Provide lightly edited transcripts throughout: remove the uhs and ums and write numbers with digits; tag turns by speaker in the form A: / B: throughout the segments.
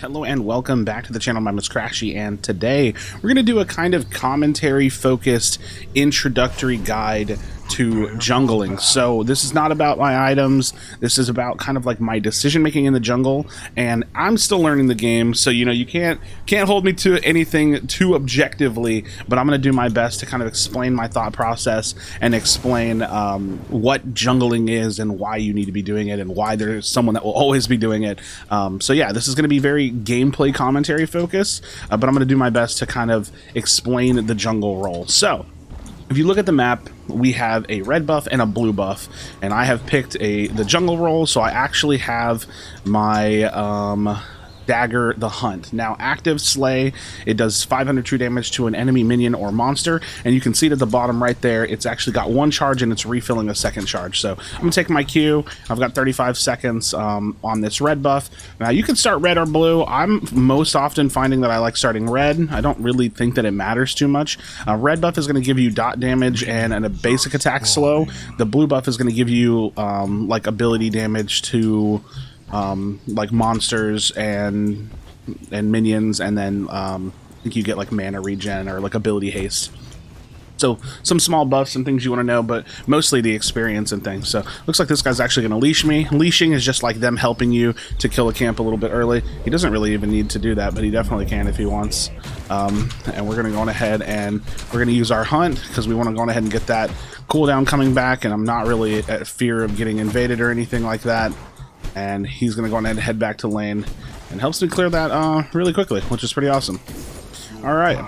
A: Hello and welcome back to the channel. My name is Krashy, and today we're going to do a kind of commentary focused introductory guide to jungling. So this is not about my items, this is about kind of like my decision making in the jungle, and I'm still learning the game, so you can't hold me to anything too objectively, but I'm going to do my best to kind of explain my thought process and explain what jungling is and why you need to be doing it and why there's someone that will always be doing it. So yeah, this is going to be very gameplay commentary focused, but I'm going to do my best to kind of explain the jungle role. So if you look at the map, we have a red buff and a blue buff, and I have picked the jungle role, so I actually have my dagger the hunt. Now active slay, it does 500 true damage to an enemy minion or monster, and you can see it at the bottom right there, it's actually got one charge and it's refilling a second charge. So I'm gonna take my Q. I've got 35 seconds on this red buff. Now you can start red or blue. I'm most often finding that I like starting red. I don't really think that it matters too much. Red buff is going to give you dot damage and a basic attack slow. The blue buff is going to give you like ability damage to like monsters and minions, and then I think you get like mana regen or like ability haste. So some small buffs and things you want to know, but mostly the experience and things. So looks like this guy's actually going to leash me. Leashing is just like them helping you to kill a camp a little bit early. He doesn't really even need to do that, but he definitely can if he wants. And we're going to go on ahead and we're going to use our hunt because we want to go on ahead and get that cooldown coming back, and I'm not really at fear of getting invaded or anything like that. And he's going to go on ahead and head back to lane and helps me clear that really quickly, which is pretty awesome. All right.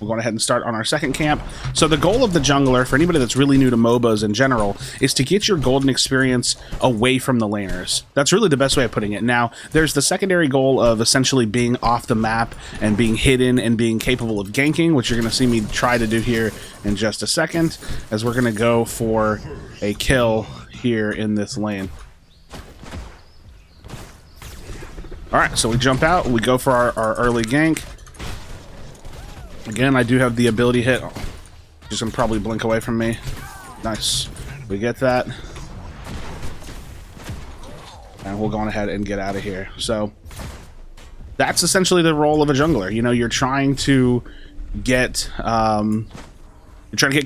A: We'll go ahead and start on our second camp. So the goal of the jungler, for anybody that's really new to MOBAs in general, is to get your golden experience away from the laners. That's really the best way of putting it. Now, there's the secondary goal of essentially being off the map and being hidden and being capable of ganking, which you're going to see me try to do here in just a second, as we're going to go for a kill here in this lane. Alright, so we jump out, we go for our early gank. Again, I do have the ability hit. Just gonna probably blink away from me. Nice. We get that. And we'll go on ahead and get out of here. So that's essentially the role of a jungler. You're trying to get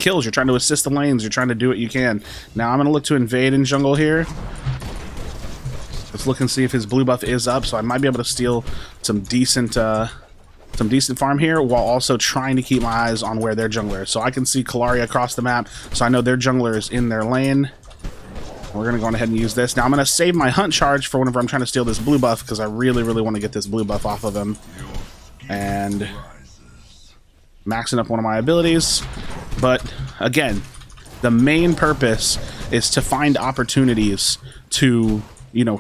A: kills, you're trying to assist the lanes, you're trying to do what you can. Now I'm gonna look to invade in jungle here. Let's look and see if his blue buff is up, so I might be able to steal some decent farm here while also trying to keep my eyes on where their jungler is. So I can see Kalaria across the map, so I know their jungler is in their lane. We're going to go on ahead and use this. Now I'm going to save my hunt charge for whenever I'm trying to steal this blue buff, because I really, really want to get this blue buff off of him. And maxing up one of my abilities. But again, the main purpose is to find opportunities to,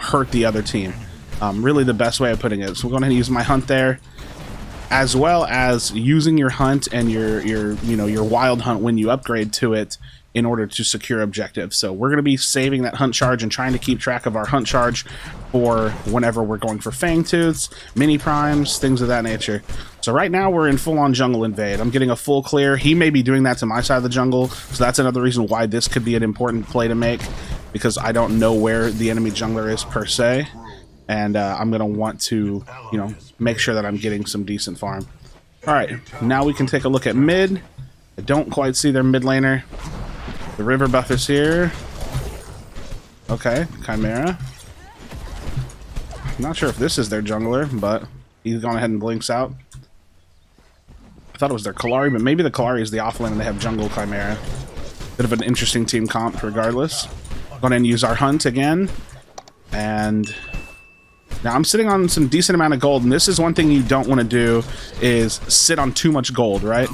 A: hurt the other team. Really the best way of putting it. So we're going to use my hunt there, as well as using your hunt and your wild hunt when you upgrade to it in order to secure objectives. So we're going to be saving that hunt charge and trying to keep track of our hunt charge for whenever we're going for fang tooths, mini primes, things of that nature. So right now we're in full-on jungle invade. I'm getting a full clear. He may be doing that to my side of the jungle, so that's another reason why this could be an important play to make, because I don't know where the enemy jungler is per se. And I'm going to want to, make sure that I'm getting some decent farm. Alright, now we can take a look at mid. I don't quite see their mid laner. The river buff is here. Okay, Chimera. Not sure if this is their jungler, but he's gone ahead and blinks out. I thought it was their Kalari, but maybe the Kalari is the offlane and they have jungle Chimera. Bit of an interesting team comp regardless. Go ahead and use our hunt again. And now I'm sitting on some decent amount of gold, and this is one thing you don't want to do, is sit on too much gold, right?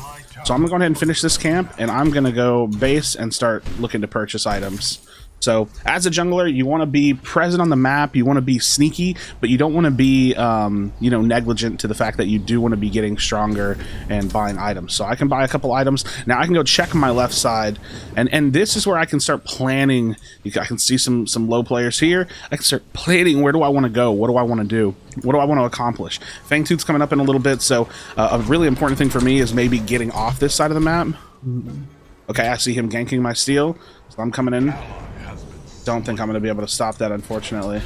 A: So I'm going to go ahead and finish this camp, and I'm going to go base and start looking to purchase items. So as a jungler, you want to be present on the map, you want to be sneaky, but you don't want to be, negligent to the fact that you do want to be getting stronger and buying items. So I can buy a couple items. Now I can go check my left side, and this is where I can start planning. I can see some low players here. I can start planning, where do I want to go? What do I want to do? What do I want to accomplish? Fangtooth's coming up in a little bit, so a really important thing for me is maybe getting off this side of the map. Okay, I see him ganking my steal, so I'm coming in. Don't think I'm going to be able to stop that, unfortunately.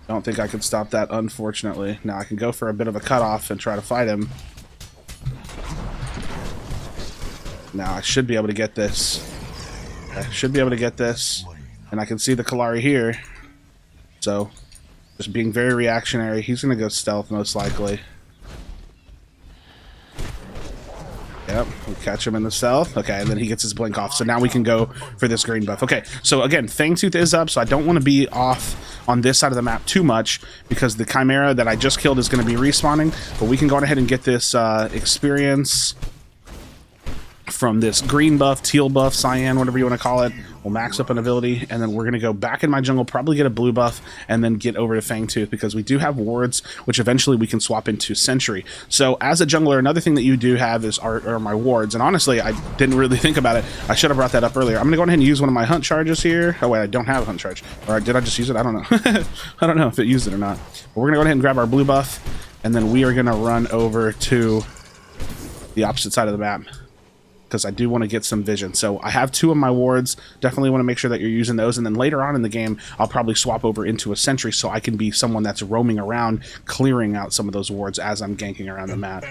A: Don't think I can stop that, unfortunately. Now I can go for a bit of a cutoff and try to fight him. Now I should be able to get this. I should be able to get this. And I can see the Kallari here. So, just being very reactionary. He's going to go stealth, most likely. Yep, we catch him in the stealth. Okay, and then he gets his blink off. So now we can go for this green buff. Okay, so again, Fangtooth is up, so I don't want to be off on this side of the map too much because the Chimera that I just killed is going to be respawning. But we can go ahead and get this experience from this green buff, teal buff, cyan, whatever you want to call it. We'll max up an ability, and then we're going to go back in my jungle, probably get a blue buff, and then get over to Fangtooth, because we do have wards, which eventually we can swap into Sentry. So as a jungler, another thing that you do have is are my wards, and honestly, I didn't really think about it. I should have brought that up earlier. I'm going to go ahead and use one of my hunt charges here. Oh wait, I don't have a hunt charge. Or did I just use it? I don't know. I don't know if it used it or not. But we're going to go ahead and grab our blue buff, and then we are going to run over to the opposite side of the map, because I do want to get some vision. So I have 2 of my wards. Definitely want to make sure that you're using those. And then later on in the game, I'll probably swap over into a sentry so I can be someone that's roaming around, clearing out some of those wards as I'm ganking around the map.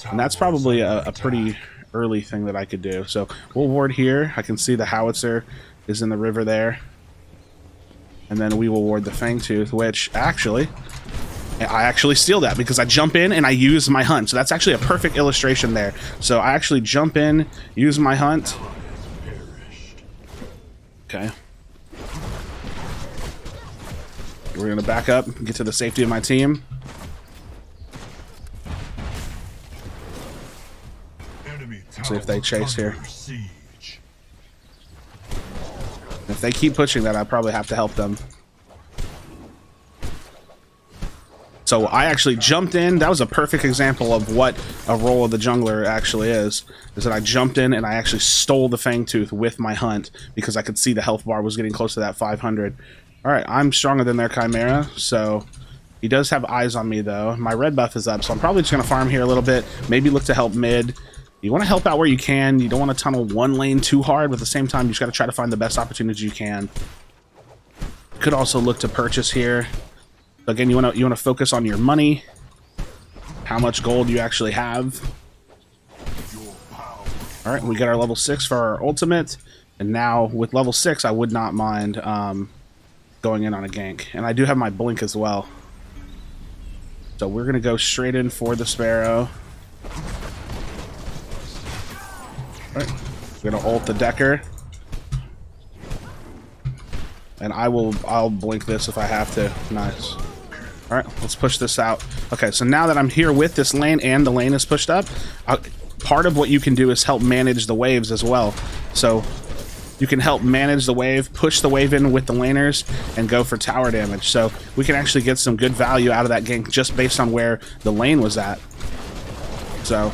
A: And that's probably a pretty early thing that I could do. So we'll ward here. I can see the howitzer is in the river there. And then we will ward the Fangtooth, which actually... I actually steal that because I jump in and I use my hunt. So that's actually a perfect illustration there. So I actually jump in, use my hunt. Okay. We're going to back up, get to the safety of my team. See if they chase here. If they keep pushing that, I probably have to help them. So I actually jumped in. That was a perfect example of what a role of the jungler actually is that I jumped in and I actually stole the Fangtooth with my hunt because I could see the health bar was getting close to that 500. All right, I'm stronger than their Chimera, so he does have eyes on me though. My red buff is up, so I'm probably just going to farm here a little bit, maybe look to help mid. You want to help out where you can. You don't want to tunnel one lane too hard, but at the same time, you just got to try to find the best opportunity you can. Could also look to purchase here. Again, you want to focus on your money, how much gold you actually have. All right, we got our level 6 for our ultimate, and now with level 6, I would not mind going in on a gank, and I do have my blink as well. So we're gonna go straight in for the Sparrow. All right, we're gonna ult the Decker, and I'll blink this if I have to. Nice. All right, let's push this out. Okay, so now that I'm here with this lane and the lane is pushed up, part of what you can do is help manage the waves as well. So you can help manage the wave, push the wave in with the laners, and go for tower damage. So we can actually get some good value out of that gank just based on where the lane was at. So, all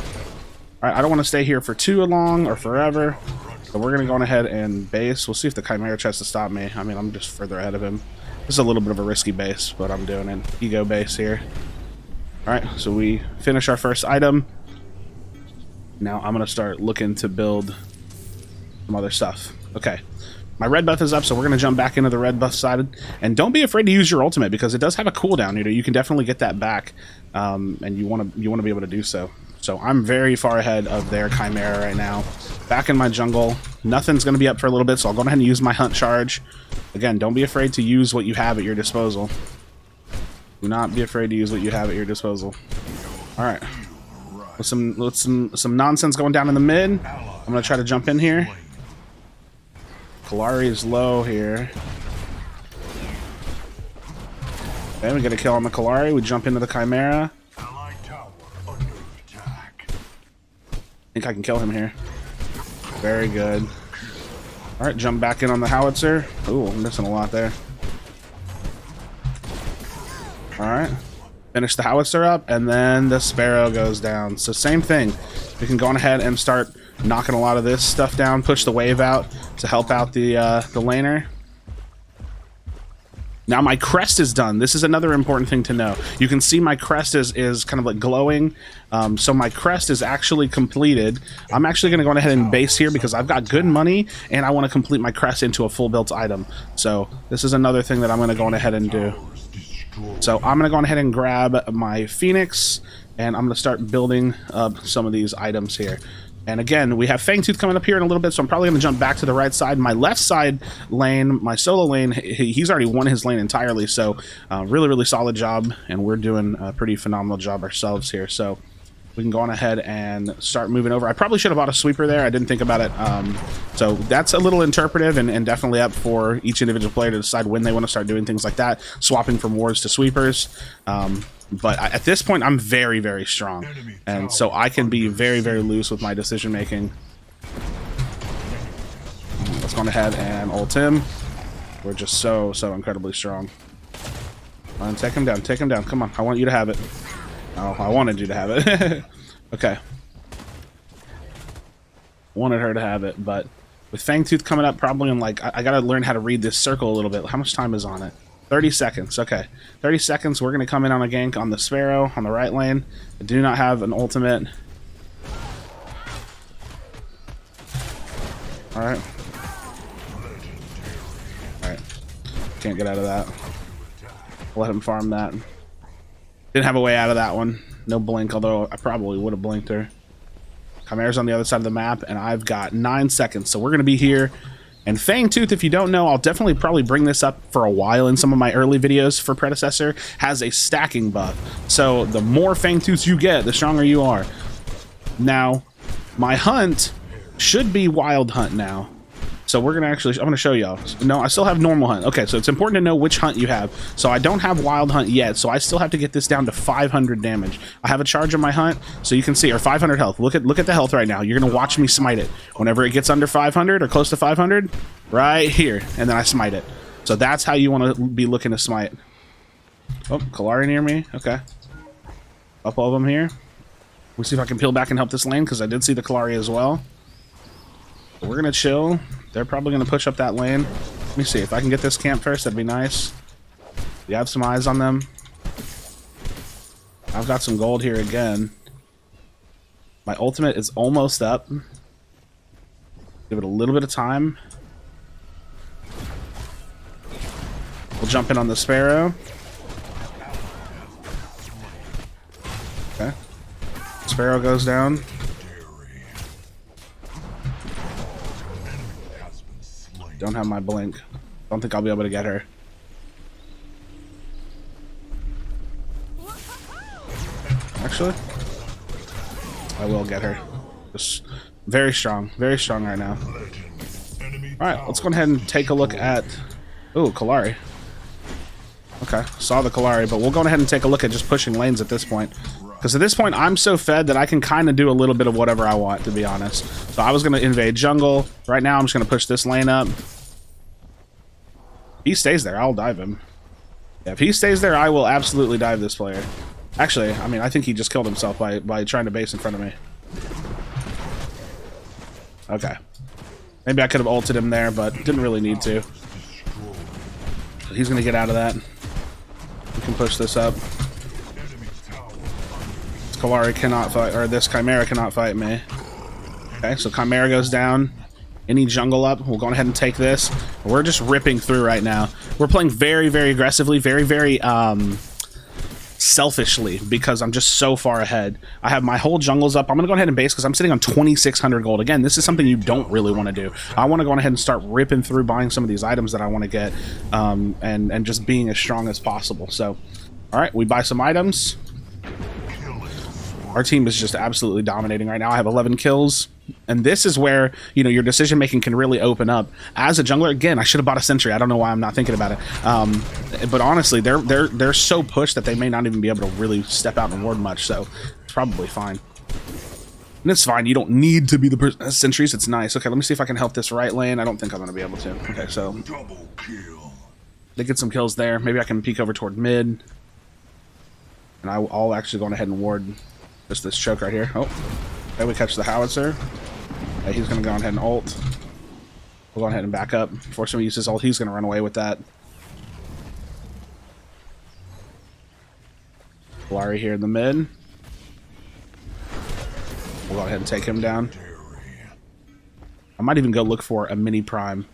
A: right, I don't want to stay here for too long or forever. So we're going to go on ahead and base. We'll see if the Chimera tries to stop me. I mean, I'm just further ahead of him. This is a little bit of a risky base, but I'm doing an ego base here. Alright, so we finish our first item. Now I'm going to start looking to build some other stuff. Okay, my red buff is up, so we're going to jump back into the red buff side. And don't be afraid to use your ultimate, because it does have a cooldown. You know, you can definitely get that back, and you want to be able to do so. So I'm very far ahead of their Chimera right now. Back in my jungle. Nothing's going to be up for a little bit, so I'll go ahead and use my hunt charge. Again, don't be afraid to use what you have at your disposal. Do not be afraid to use what you have at your disposal. All right. With some nonsense going down in the mid, I'm going to try to jump in here. Kallari is low here. Okay, we get a kill on the Kallari. We jump into the Chimera. I think I can kill him here. Very good. All right, jump back in on the howitzer. Ooh, I'm missing a lot there. All right, finish the howitzer up, and then the Sparrow goes down. So same thing. We can go on ahead and start knocking a lot of this stuff down, push the wave out to help out the laner. Now my crest is done. This is another important thing to know. You can see my crest is kind of like glowing. So my crest is actually completed. I'm actually going to go ahead and base here because I've got good money and I want to complete my crest into a full built item. So this is another thing that I'm going to go on ahead and do. So I'm going to go ahead and grab my Phoenix, and I'm going to start building up some of these items here. And again, we have Fangtooth coming up here in a little bit, so I'm probably going to jump back to the right side. My left side lane, my solo lane, he's already won his lane entirely, so really, really solid job, and we're doing a pretty phenomenal job ourselves here. So we can go on ahead and start moving over. I probably should have bought a sweeper there. I didn't think about it. So that's a little interpretive and definitely up for each individual player to decide when they want to start doing things like that, swapping from wards to sweepers. But at this point, I'm very, very strong. And so I can be very, very loose with my decision making. Let's go ahead and ult him. We're just so incredibly strong. Come on, take him down. Take him down. Come on. I want you to have it. Oh, I wanted you to have it. Okay. Wanted her to have it, but with Fangtooth coming up probably in like... I gotta learn how to read this circle a little bit. How much time is on it? 30 seconds. Okay. 30 seconds. We're gonna come in on a gank on the Sparrow on the right lane. I do not have an ultimate. Alright. Alright. Can't get out of that. Let him farm that. Didn't have a way out of that one. No blink, although I probably would have blinked her. Chimera's on the other side of the map, and I've got 9 seconds, so we're going to be here. And Fangtooth, if you don't know, I'll definitely probably bring this up for a while in some of my early videos for Predecessor, has a stacking buff. So the more Fangtooths you get, the stronger you are. Now, my hunt should be Wild Hunt now. So we're gonna actually, I'm gonna show y'all. No, I still have normal hunt. Okay, so it's important to know which hunt you have. So I don't have wild hunt yet, so I still have to get this down to 500 damage. I have a charge on my hunt, so you can see, or 500 health. Look at the health right now. You're gonna watch me smite it. Whenever it gets under 500 or close to 500, right here, and then I smite it. So that's how you want to be looking to smite. Oh, Kalari near me. Okay. Up all of them here. We'll see if I can peel back and help this lane, because I did see the Kalari as well. But we're gonna chill. They're probably going to push up that lane. Let me see. If I can get this camp first, that'd be nice. We have some eyes on them. I've got some gold here again. My ultimate is almost up. Give it a little bit of time. We'll jump in on the Sparrow. Okay. Sparrow goes down. Don't have my blink. Don't think I'll be able to get her. Actually, I will get her. Just very strong right now. Alright, let's go ahead and take a look at... Ooh, Kalari. Okay, saw the Kalari, but we'll go ahead and take a look at just pushing lanes at this point. Because at this point, I'm so fed that I can kind of do a little bit of whatever I want, to be honest. So I was going to invade jungle. Right now, I'm just going to push this lane up. If he stays there, I'll dive him. Yeah, if he stays there, I will absolutely dive this player. Actually, I mean, I think he just killed himself by trying to base in front of me. Okay. Maybe I could have ulted him there, but didn't really need to. So he's going to get out of that. We can push this up. Kalari cannot fight, or this Chimera cannot fight me. Okay, so Chimera goes down. Any jungle up, we'll go ahead and take this. We're just ripping through right now. We're playing very, very aggressively, very, very selfishly, because I'm just so far ahead. I have my whole jungles up. I'm gonna go ahead and base because I'm sitting on 2,600 gold. Again, this is something you don't really want to do. I want to go ahead and start ripping through, buying some of these items that I want to get, and just being as strong as possible. So, all right, we buy some items. Our team is just absolutely dominating right now. I have 11 kills. And this is where, you know, your decision making can really open up. As a jungler, again, I should have bought a sentry. I don't know why I'm not thinking about it. But honestly, they're so pushed that they may not even be able to really step out and ward much. So it's probably fine. And it's fine. You don't need to be the person. Sentries, it's nice. Okay, let me see if I can help this right lane. I don't think I'm going to be able to. Okay, so they get some kills there. Maybe I can peek over toward mid. And I'll actually go ahead and ward just this choke right here. Oh, okay, we catch the howitzer. Okay, he's going to go ahead and ult. We'll go ahead and back up. Before somebody uses ult, he's going to run away with that. Kalari here in the mid. We'll go ahead and take him down. I might even go look for a mini prime.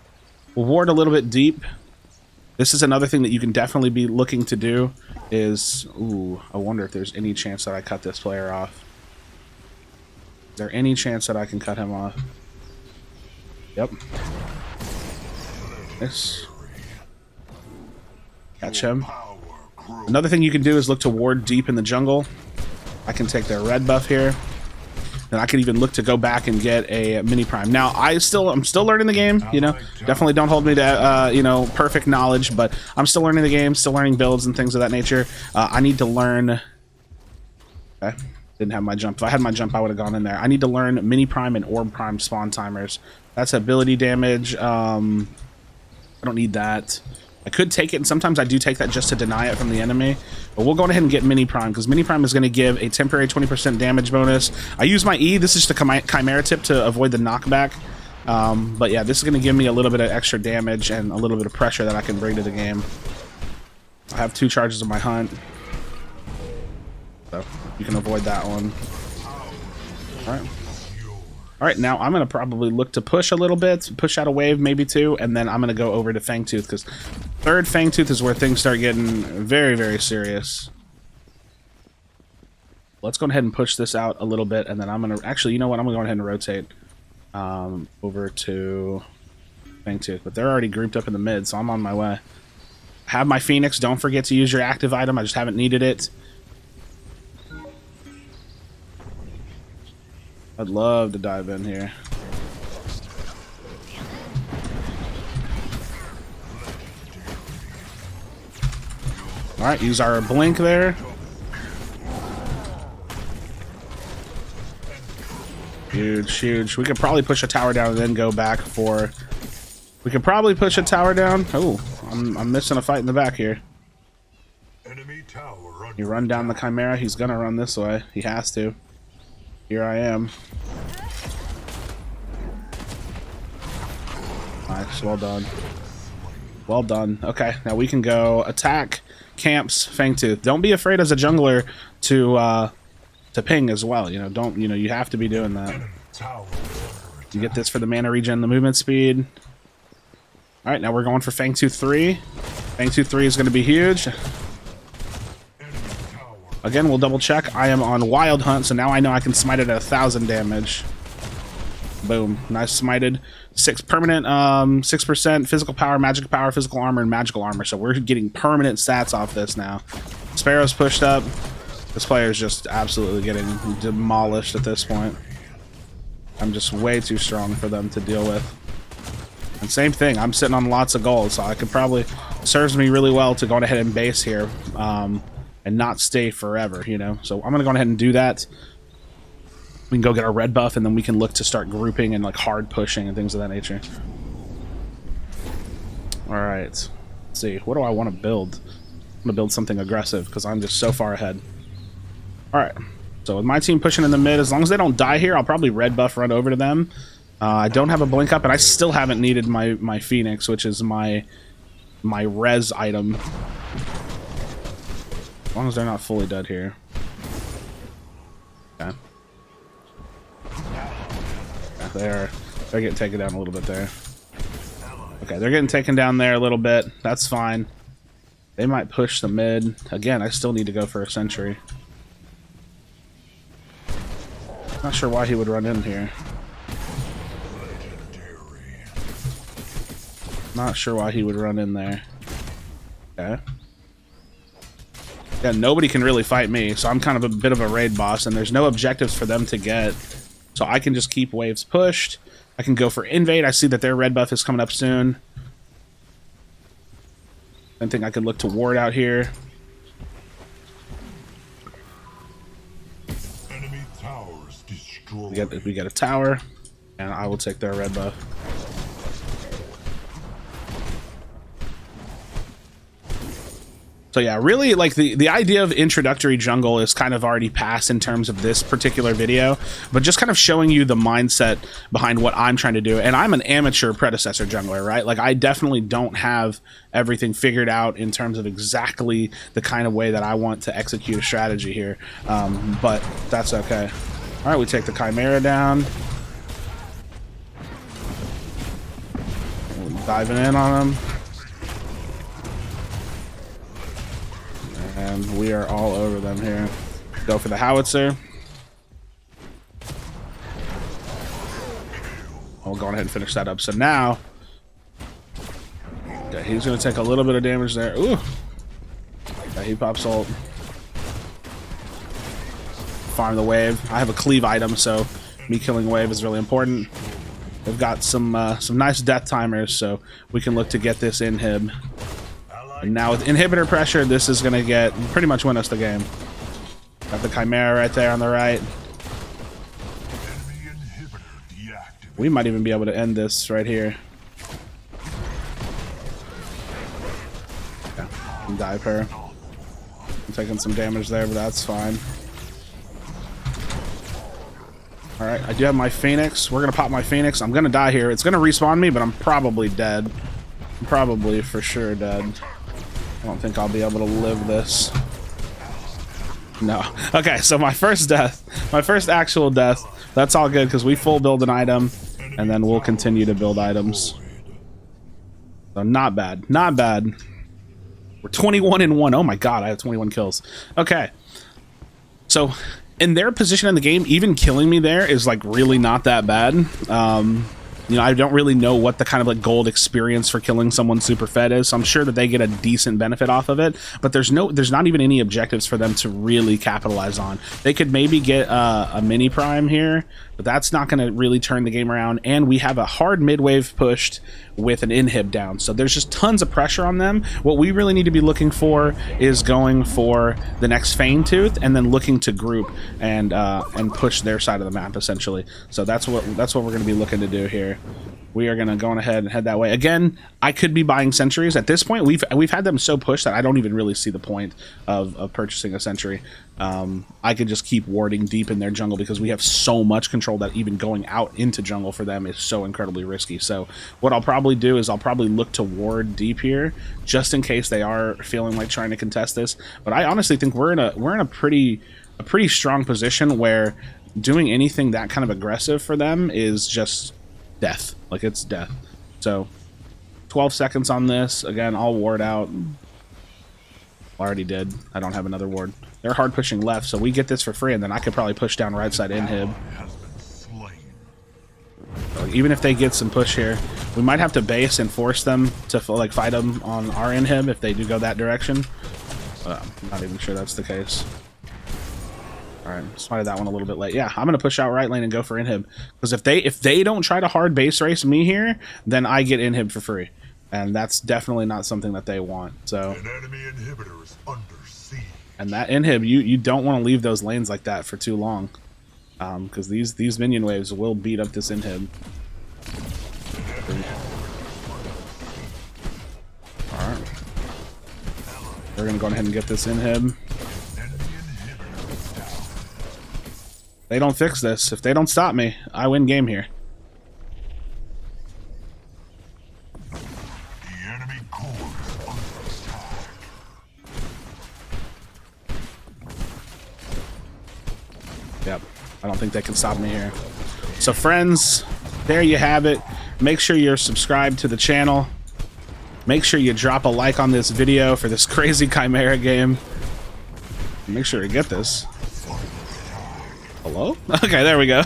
A: We'll ward a little bit deep. This is another thing that you can definitely be looking to do is, ooh, I wonder if there's any chance that I cut this player off. Is there any chance that I can cut him off? Yep. This. Catch him. Another thing you can do is look to ward deep in the jungle. I can take their red buff here. Then I could even look to go back and get a mini prime. Now I'm still learning the game, you know. Definitely don't hold me to you know, perfect knowledge, but I'm still learning the game, still learning builds and things of that nature. I need to learn. Okay, didn't have my jump. If I had my jump, I would have gone in there. I need to learn mini prime and orb prime spawn timers. That's ability damage. I don't need that. I could take it, and sometimes I do take that just to deny it from the enemy. But we'll go ahead and get Mini Prime, because Mini Prime is going to give a temporary 20% damage bonus. I use my E. This is just a Chimera tip to avoid the knockback. But yeah, this is going to give me a little bit of extra damage and a little bit of pressure that I can bring to the game. I have 2 charges of my Hunt, so you can avoid that one. Alright. Alright, now I'm going to probably look to push a little bit, push out a wave, maybe 2, and then I'm going to go over to Fangtooth, because 3rd Fangtooth is where things start getting very, very serious. Let's go ahead and push this out a little bit, and then I'm going to... Actually, you know what? I'm going to go ahead and rotate over to Fangtooth, but they're already grouped up in the mid, so I'm on my way. Have my Phoenix. Don't forget to use your active item. I just haven't needed it. I'd love to dive in here. Alright, use our blink there. Huge, huge. We could probably push a tower down and then go back for... We could probably push a tower down. Oh, I'm missing a fight in the back here. You run down the Chimera. He's gonna run this way. He has to. Here I am. Nice, well done. Well done. Okay, now we can go attack camps Fangtooth. Don't be afraid as a jungler to ping as well. You know, don't, you know, you have to be doing that. You get this for the mana regen, the movement speed. All right, now we're going for Fangtooth 3. Fangtooth 3 is going to be huge. Again, we'll double check. I am on Wild Hunt, so now I know I can smite it at 1,000 damage. Boom. Nice smited. 6 permanent, 6% physical power, magic power, physical armor, and magical armor. So we're getting permanent stats off this now. Sparrow's pushed up. This player is just absolutely getting demolished at this point. I'm just way too strong for them to deal with. And same thing, I'm sitting on lots of gold, so I could probably... Serves me really well to go ahead and base here. And not stay forever, you know. So I'm gonna go ahead and do that. We can go get our red buff, and then we can look to start grouping and like hard pushing and things of that nature. All right, let's see. What do I want to build? I'm gonna build something aggressive because I'm just so far ahead. All right. So with my team pushing in the mid, as long as they don't die here, I'll probably red buff run over to them. I don't have a blink up, and I still haven't needed my Phoenix, which is my res item. As long as they're not fully dead here. Okay. Yeah, they're getting taken down a little bit there. Okay, they're getting taken down there a little bit. That's fine. They might push the mid. Again, I still need to go for a sentry. Not sure why he would run in here. Not sure why he would run in there. Okay. Yeah, nobody can really fight me, so I'm kind of a bit of a raid boss, and there's no objectives for them to get. So I can just keep waves pushed. I can go for invade. I see that their red buff is coming up soon. I think I could look to ward out here.
B: Enemy towers destroyed.
A: We get a tower, and I will take their red buff. So yeah, really, like, the idea of introductory jungle is kind of already passed in terms of this particular video, but just kind of showing you the mindset behind what I'm trying to do. And I'm an amateur predecessor jungler, right? Like, I definitely don't have everything figured out in terms of exactly the kind of way that I want to execute a strategy here, but that's okay. All right, we take the Chimera down. Diving in on him. And we are all over them here. Go for the howitzer. We'll go ahead and finish that up. So now, okay, he's going to take a little bit of damage there. Ooh. Okay, he pops ult. Farm the wave. I have a cleave item, so me killing wave is really important. We've got some nice death timers, so we can look to get this inhib. And now with inhibitor pressure, this is going to get pretty much win us the game. Got the Chimera right there on the right. We might even be able to end this right here. Yeah, dive her. I'm taking some damage there, but that's fine. Alright, I do have my Phoenix. We're going to pop my Phoenix. I'm going to die here. It's going to respawn me, but I'm probably dead. I'm probably for sure dead. I don't think I'll be able to live this. No. Okay, so my first death. My first actual death. That's all good because we full build an item, and then we'll continue to build items. So not bad. Not bad. We're 21-1. Oh my god, I have 21 kills. Okay. So in their position in the game, even killing me there is like really not that bad. You know, I don't really know what the kind of like gold experience for killing someone super fed is, so I'm sure that they get a decent benefit off of it, but there's not even any objectives for them to really capitalize on. They could maybe get a mini prime here, but that's not going to really turn the game around, and we have a hard mid wave pushed with an inhib down, so there's just tons of pressure on them. What we really need to be looking for is going for the next Fang Tooth and then looking to group and push their side of the map essentially. So that's what we're going to be looking to do here. We are going to go on ahead and head that way. Again, I could be buying sentries. At this point, we've had them so pushed that I don't even really see the point of purchasing a sentry. I could just keep warding deep in their jungle because we have so much control that even going out into jungle for them is so incredibly risky. So what I'll probably do is I'll probably look to ward deep here just in case they are feeling like trying to contest this. But I honestly think we're in a pretty strong position where doing anything that kind of aggressive for them is just death. Like, it's death. So 12 seconds on this. Again, I'll ward out. I already did. I don't have another ward. They're hard pushing left, so we get this for free, and then I could probably push down right side inhib. So even if they get some push here, we might have to base and force them to like fight them on our inhib if they do go that direction. I'm not even sure that's the case. Alright, spotted that one a little bit late. Yeah, I'm going to push out right lane and go for inhib. Because if they don't try to hard base race me here, then I get inhib for free. And that's definitely not something that they want. So,
B: an enemy inhibitor is under siege. And
A: that inhib, you don't want to leave those lanes like that for too long. Because these minion waves will beat up this inhib. Alright. We're going to go ahead and get this inhib. They don't fix this. If they don't stop me, I win game here.
B: The enemy core is under attack.
A: Yep. I don't think they can stop me here. So friends, there you have it. Make sure you're subscribed to the channel. Make sure you drop a like on this video for this crazy Chimera game. Make sure to get this. Hello? Okay, there we go.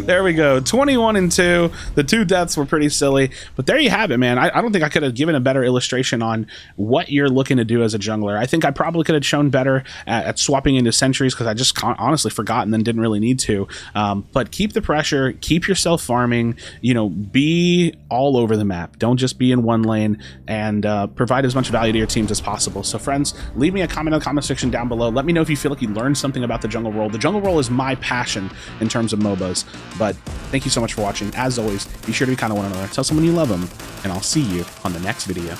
A: There we go. 21-2. The 2 deaths were pretty silly, but there you have it, man. I don't think I could have given a better illustration on what you're looking to do as a jungler. I think I probably could have shown better at swapping into sentries because I just honestly forgot and then didn't really need to. But keep the pressure, keep yourself farming, you know, be all over the map. Don't just be in one lane, and provide as much value to your teams as possible. So friends, leave me a comment in the comment section down below. Let me know if you feel like you learned something about the jungle role. The jungle role is my passion in terms of MOBAs. But thank you so much for watching. As always, be sure to be kind to one another. Tell someone you love them, and I'll see you on the next video.